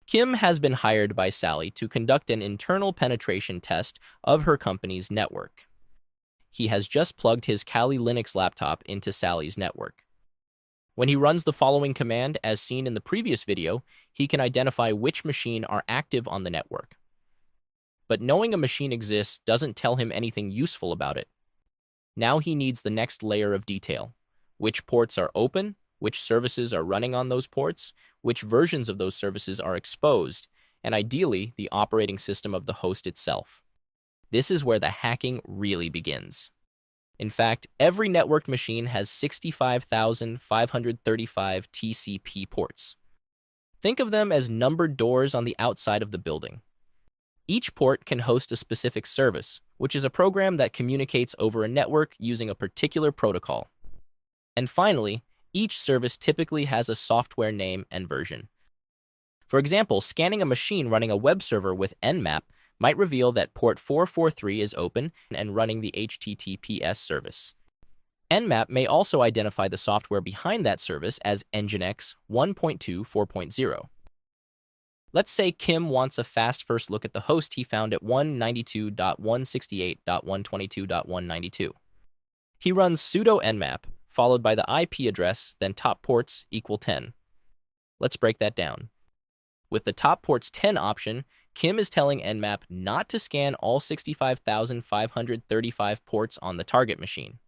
Kim has been hired by Sally to conduct an internal penetration test of her company's network. He has just plugged his Kali Linux laptop into Sally's network. When he runs the following command, as seen in the previous video, he can identify which machine are active on the network. But knowing a machine exists doesn't tell him anything useful about it. Now he needs the next layer of detail. Which ports are open, which services are running on those ports, which versions of those services are exposed, and ideally, the operating system of the host itself. This is where the hacking really begins. In fact, every networked machine has 65,535 TCP ports. Think of them as numbered doors on the outside of the building. Each port can host a specific service, which is a program that communicates over a network using a particular protocol. And finally, each service typically has a software name and version. For example, scanning a machine running a web server with Nmap might reveal that port 443 is open and running the HTTPS service. Nmap may also identify the software behind that service as Nginx 1.2 4.0. Let's say Kim wants a fast first look at the host he found at 192.168.122.192. He runs sudo nmap, followed by the IP address, then top ports equal 10. Let's break that down. With the top ports 10 option, Kim is telling Nmap not to scan all 65,535 ports on the target machine.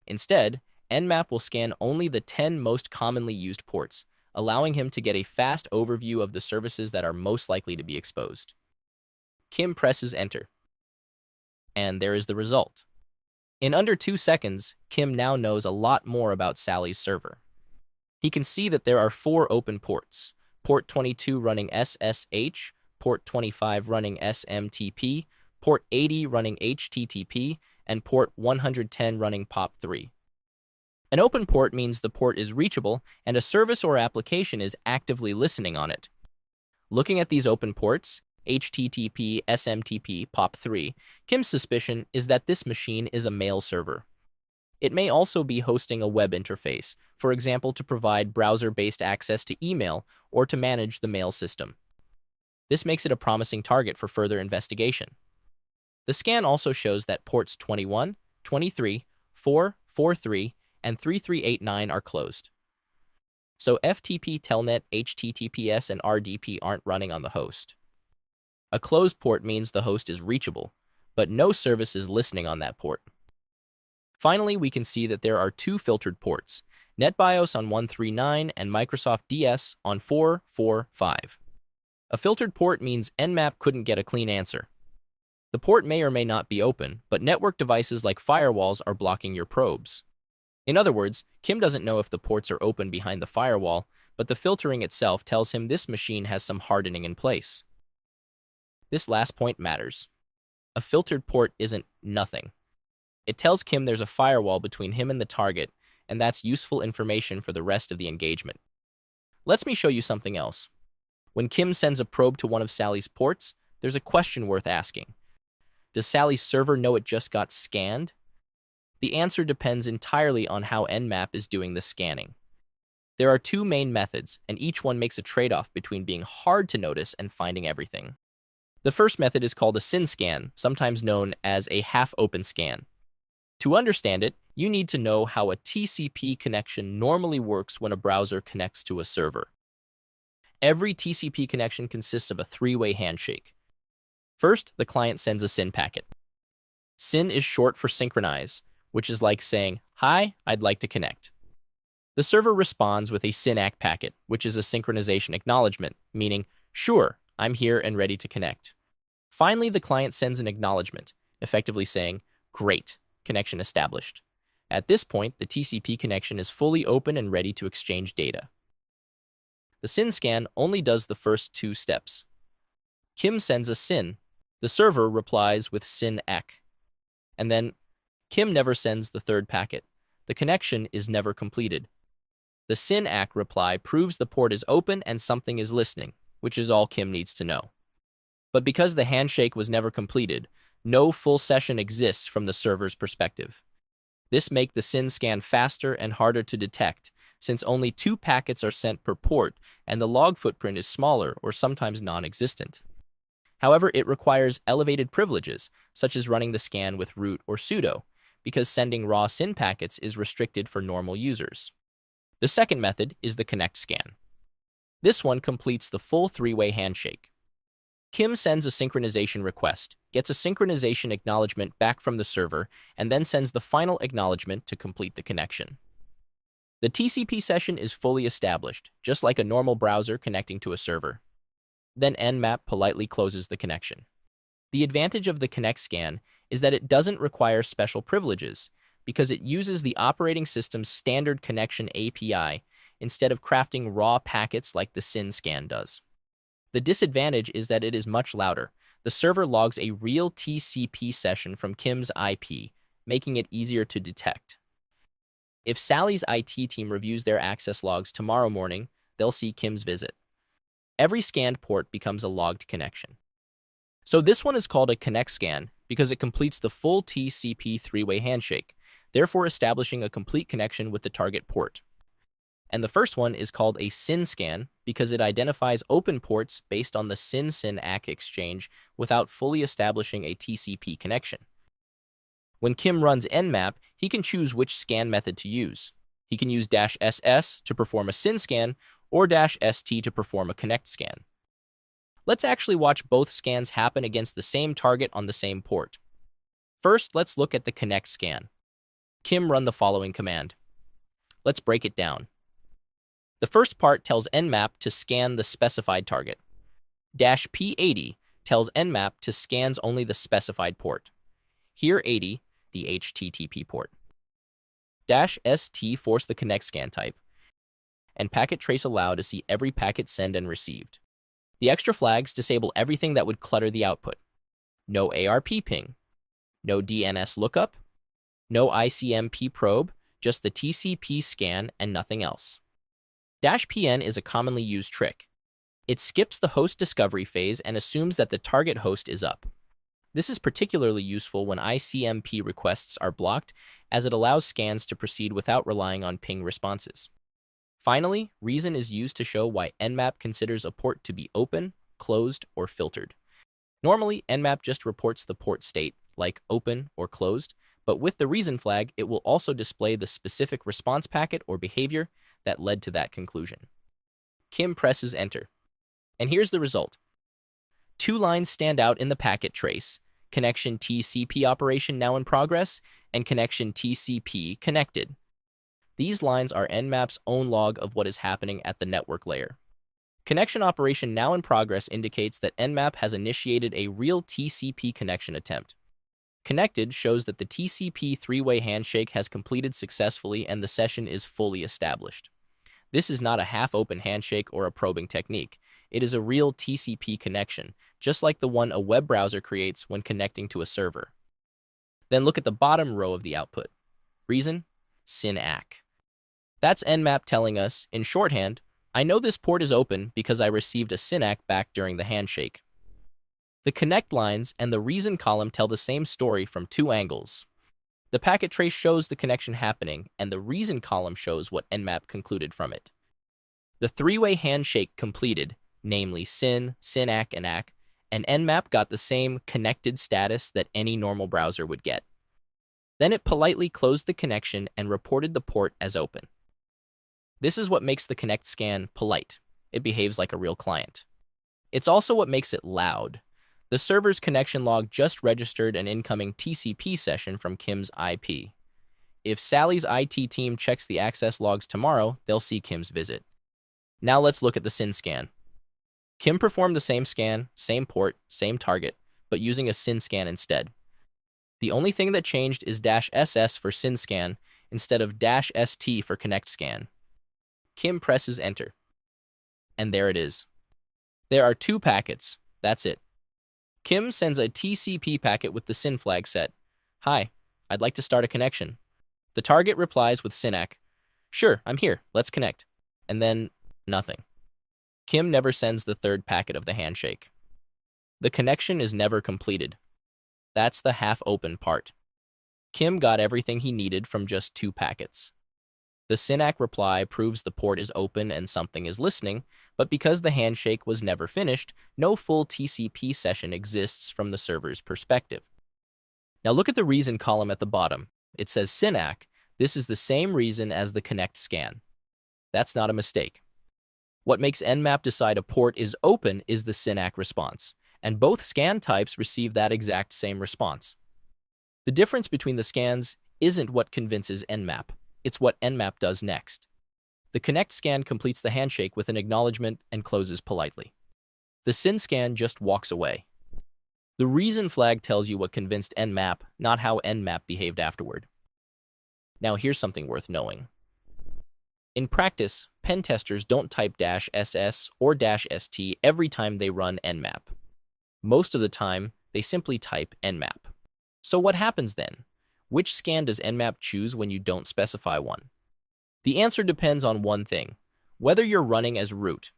Instead, Nmap will scan only the 10 most commonly used ports, allowing him to get a fast overview of the services that are most likely to be exposed. Kim presses enter. And there is the result. In under 2 seconds, Kim now knows a lot more about Sally's server. He can see that there are 4 open ports, port 22 running SSH, port 25 running SMTP, port 80 running HTTP, and port 110 running POP3. An open port means the port is reachable and a service or application is actively listening on it. Looking at these open ports, HTTP, SMTP, POP3, Kim's suspicion is that this machine is a mail server. It may also be hosting a web interface, for example, to provide browser-based access to email or to manage the mail system. This makes it a promising target for further investigation. The scan also shows that ports 21, 23, 443, and 3389 are closed. So FTP, Telnet, HTTPS, and RDP aren't running on the host. A closed port means the host is reachable, but no service is listening on that port. Finally, we can see that there are 2 filtered ports, NetBIOS on 139 and Microsoft DS on 445. A filtered port means Nmap couldn't get a clean answer. The port may or may not be open, but network devices like firewalls are blocking your probes. In other words, Kim doesn't know if the ports are open behind the firewall, but the filtering itself tells him this machine has some hardening in place. This last point matters. A filtered port isn't nothing. It tells Kim there's a firewall between him and the target, and that's useful information for the rest of the engagement. Let me show you something else. When Kim sends a probe to one of Sally's ports, there's a question worth asking. Does Sally's server know it just got scanned? The answer depends entirely on how Nmap is doing the scanning. There are 2 main methods, and each one makes a trade-off between being hard to notice and finding everything. The first method is called a SYN scan, sometimes known as a half-open scan. To understand it, you need to know how a TCP connection normally works when a browser connects to a server. Every TCP connection consists of a 3-way handshake. First, the client sends a SYN packet. SYN is short for synchronize, which is like saying, "Hi, I'd like to connect." The server responds with a SYNACK packet, which is a synchronization acknowledgement, meaning, "Sure, I'm here and ready to connect." Finally, the client sends an acknowledgement, effectively saying, "Great, connection established." At this point, the TCP connection is fully open and ready to exchange data. The SYN scan only does the first 2 steps. Kim sends a SYN. The server replies with SYNACK. And then Kim never sends the 3rd packet. The connection is never completed. The SYNACK reply proves the port is open and something is listening, which is all Kim needs to know. But because the handshake was never completed, no full session exists from the server's perspective. This makes the SYN scan faster and harder to detect, since only 2 packets are sent per port and the log footprint is smaller or sometimes non-existent. However, it requires elevated privileges, such as running the scan with root or sudo, because sending raw SYN packets is restricted for normal users. The second method is the connect scan. This one completes the full 3-way handshake. Kim sends a synchronization request, gets a synchronization acknowledgement back from the server, and then sends the final acknowledgement to complete the connection. The TCP session is fully established, just like a normal browser connecting to a server. Then Nmap politely closes the connection. The advantage of the connect scan is that it doesn't require special privileges, because it uses the operating system's standard connection API instead of crafting raw packets like the SYN scan does. The disadvantage is that it is much louder. The server logs a real TCP session from Kim's IP, making it easier to detect. If Sally's IT team reviews their access logs tomorrow morning, they'll see Kim's visit. Every scanned port becomes a logged connection. So this one is called a connect scan because it completes the full TCP 3-way handshake, therefore establishing a complete connection with the target port. And the first one is called a SYN scan because it identifies open ports based on the SYN-SYN-ACK exchange without fully establishing a TCP connection. When Kim runs Nmap, he can choose which scan method to use. He can use -SS to perform a SYN scan or -ST to perform a connect scan. Let's actually watch both scans happen against the same target on the same port. First, let's look at the connect scan. Kim run the following command. Let's break it down. The first part tells Nmap to scan the specified target. -P80 tells Nmap to scans only the specified port. Here 80, the HTTP port. -ST force the connect scan type, and packet trace allow to see every packet sent and received. The extra flags disable everything that would clutter the output. No ARP ping, no DNS lookup, no ICMP probe, just the TCP scan and nothing else. -PN is a commonly used trick. It skips the host discovery phase and assumes that the target host is up. This is particularly useful when ICMP requests are blocked, as it allows scans to proceed without relying on ping responses. Finally, reason is used to show why Nmap considers a port to be open, closed, or filtered. Normally, Nmap just reports the port state, like open or closed, but with the reason flag, it will also display the specific response packet or behavior that led to that conclusion. Kim presses enter, and here's the result. 2 lines stand out in the packet trace: connection TCP operation now in progress and connection TCP connected. These lines are Nmap's own log of what is happening at the network layer. Connection operation now in progress indicates that Nmap has initiated a real TCP connection attempt. Connected shows that the TCP 3-way handshake has completed successfully and the session is fully established. This is not a half-open handshake or a probing technique. It is a real TCP connection, just like the one a web browser creates when connecting to a server. Then look at the bottom row of the output. Reason? SYN-ACK. That's Nmap telling us, in shorthand, I know this port is open because I received a SYN-ACK back during the handshake. The connect lines and the reason column tell the same story from 2 angles. The packet trace shows the connection happening, and the reason column shows what Nmap concluded from it. The 3-way handshake completed, namely SYN, SYN-ACK, and ACK, and Nmap got the same connected status that any normal browser would get. Then it politely closed the connection and reported the port as open. This is what makes the connect scan polite. It behaves like a real client. It's also what makes it loud. The server's connection log just registered an incoming TCP session from Kim's IP. If Sally's IT team checks the access logs tomorrow, they'll see Kim's visit. Now let's look at the SYN scan. Kim performed the same scan, same port, same target, but using a SYN scan instead. The only thing that changed is -SS for SYN scan instead of -ST for connect scan. Kim presses enter. And there it is. There are 2 packets. That's it. Kim sends a TCP packet with the SYN flag set. Hi, I'd like to start a connection. The target replies with SYN-ACK. Sure, I'm here. Let's connect. And then nothing. Kim never sends the 3rd packet of the handshake. The connection is never completed. That's the half-open part. Kim got everything he needed from just 2 packets. The SYNAC reply proves the port is open and something is listening, but because the handshake was never finished, no full TCP session exists from the server's perspective. Now look at the reason column at the bottom. It says SYNAC. This is the same reason as the connect scan. That's not a mistake. What makes Nmap decide a port is open is the SYNAC response, and both scan types receive that exact same response. The difference between the scans isn't what convinces Nmap, it's what Nmap does next. The connect scan completes the handshake with an acknowledgement and closes politely. The SYN scan just walks away. The reason flag tells you what convinced Nmap, not how Nmap behaved afterward. Now here's something worth knowing. In practice, pen testers don't type -ss or -st every time they run Nmap. Most of the time, they simply type Nmap. So what happens then? Which scan does Nmap choose when you don't specify one? The answer depends on one thing: whether you're running as root.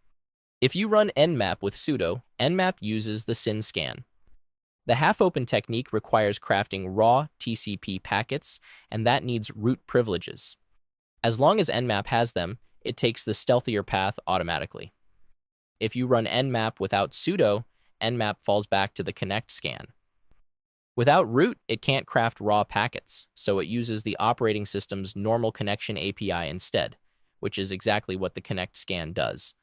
If you run Nmap with sudo, Nmap uses the SYN scan. The half-open technique requires crafting raw TCP packets, and that needs root privileges. As long as Nmap has them, it takes the stealthier path automatically. If you run Nmap without sudo, Nmap falls back to the connect scan. Without root, it can't craft raw packets, so it uses the operating system's normal connection API instead, which is exactly what the connect scan does.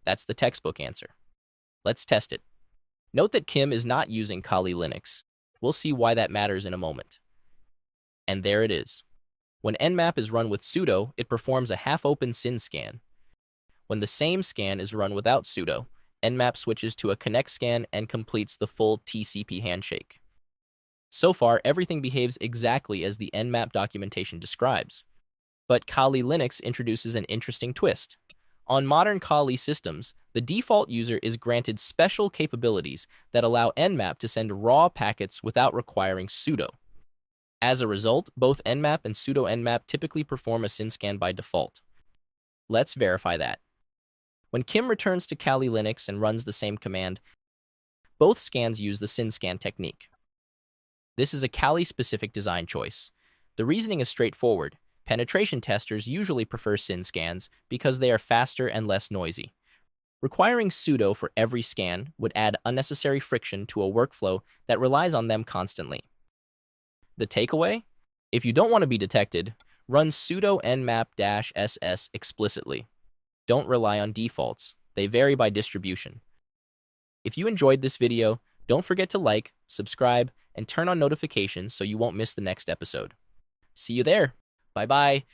That's the textbook answer. Let's test it. Note that Kim is not using Kali Linux. We'll see why that matters in a moment. And there it is. When Nmap is run with sudo, it performs a half-open SYN scan. When the same scan is run without sudo, Nmap switches to a connect scan and completes the full TCP handshake. So far, everything behaves exactly as the Nmap documentation describes. But Kali Linux introduces an interesting twist. On modern Kali systems, the default user is granted special capabilities that allow Nmap to send raw packets without requiring sudo. As a result, both Nmap and sudo Nmap typically perform a SYN scan by default. Let's verify that. When Kim returns to Kali Linux and runs the same command, both scans use the SYN scan technique. This is a Kali-specific design choice. The reasoning is straightforward. Penetration testers usually prefer SYN scans because they are faster and less noisy. Requiring sudo for every scan would add unnecessary friction to a workflow that relies on them constantly. The takeaway? If you don't want to be detected, run sudo nmap-ss explicitly. Don't rely on defaults. They vary by distribution. If you enjoyed this video, don't forget to like, subscribe, and turn on notifications so you won't miss the next episode. See you there. Bye-bye.